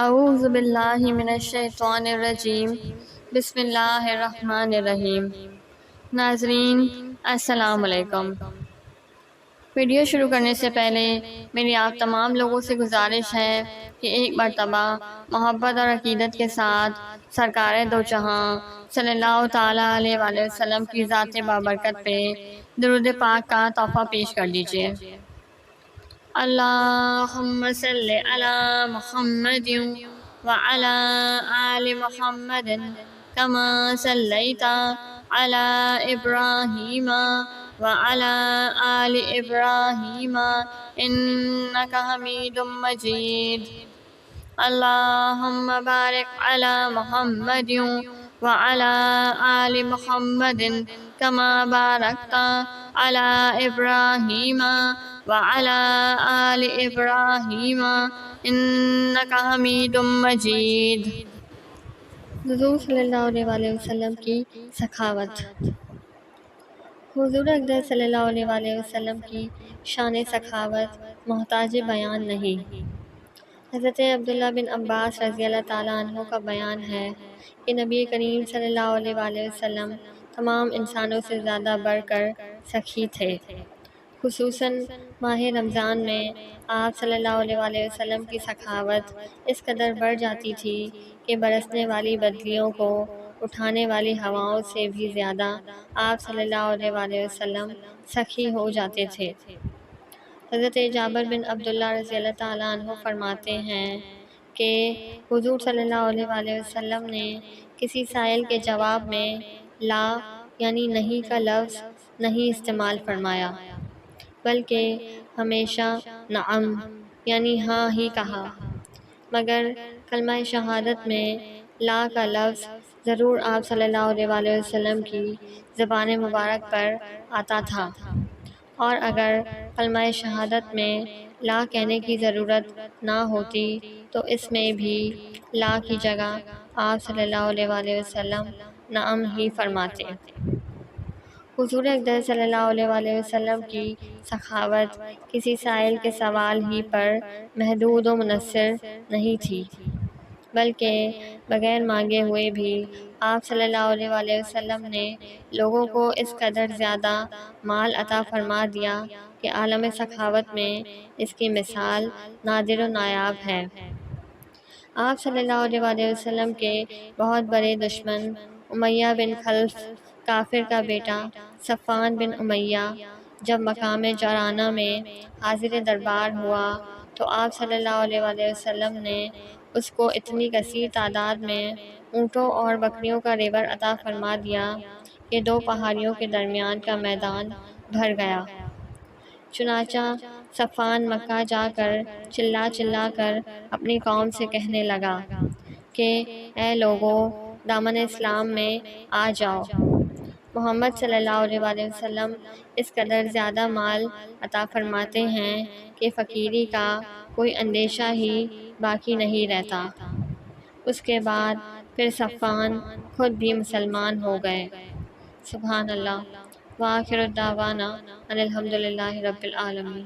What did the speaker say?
اعوذ باللہ من الشیطان الرجیم، بسم اللہ الرحمن الرحیم۔ ناظرین السلام علیکم۔ ویڈیو شروع کرنے سے پہلے میری آپ تمام لوگوں سے گزارش ہے کہ ایک مرتبہ محبت اور عقیدت کے ساتھ سرکار دو جہاں صلی اللہ تعالیٰ علیہ وآلہ وسلم کی ذات بابرکت پہ درود پاک کا تحفہ پیش کر دیجیے۔ اللہم صلی علی محمد وعلی آل محمد کما صلیت علی ابراہیم وعلی آل ابراہیم انک حمید مجید۔ اللہم بارک علی محمد وعلی آل محمد کما بارکت علی ابراہیم وعلی آل ابراہیم انک حمید مجید۔ حضور صلی اللہ علیہ وآلہ وسلم کی سخاوت۔ حضور اقدس صلی اللہ علیہ وآلہ وسلم کی شان سخاوت محتاج بیان نہیں۔ حضرت عبداللہ بن عباس رضی اللہ تعالیٰ عنہ کا بیان ہے کہ نبی کریم صلی اللہ علیہ وآلہ وسلم تمام انسانوں سے زیادہ بڑھ کر سخی تھے۔ خصوصاً ماہ رمضان میں آپ صلی اللہ علیہ وآلہ وسلم کی سخاوت اس قدر بڑھ جاتی تھی کہ برسنے والی بدلیوں کو اٹھانے والی ہواؤں سے بھی زیادہ آپ صلی اللہ علیہ وآلہ وسلم سخی ہو جاتے تھے۔ حضرت جابر بن عبداللہ رضی اللہ تعالیٰ عنہ فرماتے ہیں کہ حضور صلی اللہ علیہ وآلہ وسلم نے کسی سائل کے جواب میں لا یعنی نہیں کا لفظ نہیں استعمال فرمایا، بلکہ ہمیشہ نعم یعنی ہاں ہی کہا، مگر کلمہ شہادت میں لا کا لفظ ضرور آپ صلی اللہ علیہ وآلہ وسلم کی زبان مبارک پر آتا تھا، اور اگر کلمہ شہادت میں لا کہنے کی ضرورت نہ ہوتی تو اس میں بھی لا کی جگہ آپ صلی اللہ علیہ وآلہ وسلم نعم ہی فرماتے۔ حضور اقدس صلی اللہ علیہ وآلہ وسلم کی سخاوت کسی سائل کے سوال ہی پر محدود و منحصر نہیں تھی، بلکہ بغیر مانگے ہوئے بھی آپ صلی اللہ علیہ وآلہ وسلم نے لوگوں کو اس قدر زیادہ مال عطا فرما دیا کہ عالم سخاوت میں اس کی مثال نادر و نایاب ہے۔ آپ صلی اللہ علیہ وآلہ وسلم کے بہت بڑے دشمن امیہ بن خلف کافر کا بیٹا صفوان بن امیہ جب مقام جعرانہ میں حاضر دربار ہوا تو آپ صلی اللہ علیہ وآلہ وسلم نے اس کو اتنی کثیر تعداد میں اونٹوں اور بکریوں کا ریوڑ عطا فرما دیا کہ دو پہاڑیوں کے درمیان کا میدان بھر گیا۔ چنانچہ صفوان مکہ جا کر چلا کر اپنی قوم سے کہنے لگا کہ اے لوگو، دامن اسلام میں آ جاؤ۔ محمد صلی اللہ علیہ وآلہ وسلم اس قدر زیادہ مال عطا فرماتے ہیں کہ فقیری کا کوئی اندیشہ ہی باقی نہیں رہتا۔ اس کے بعد پھر صفوان خود بھی مسلمان ہو گئے۔ سبحان اللہ۔ وآخر دعوانا ان الحمد للہ رب العالمین۔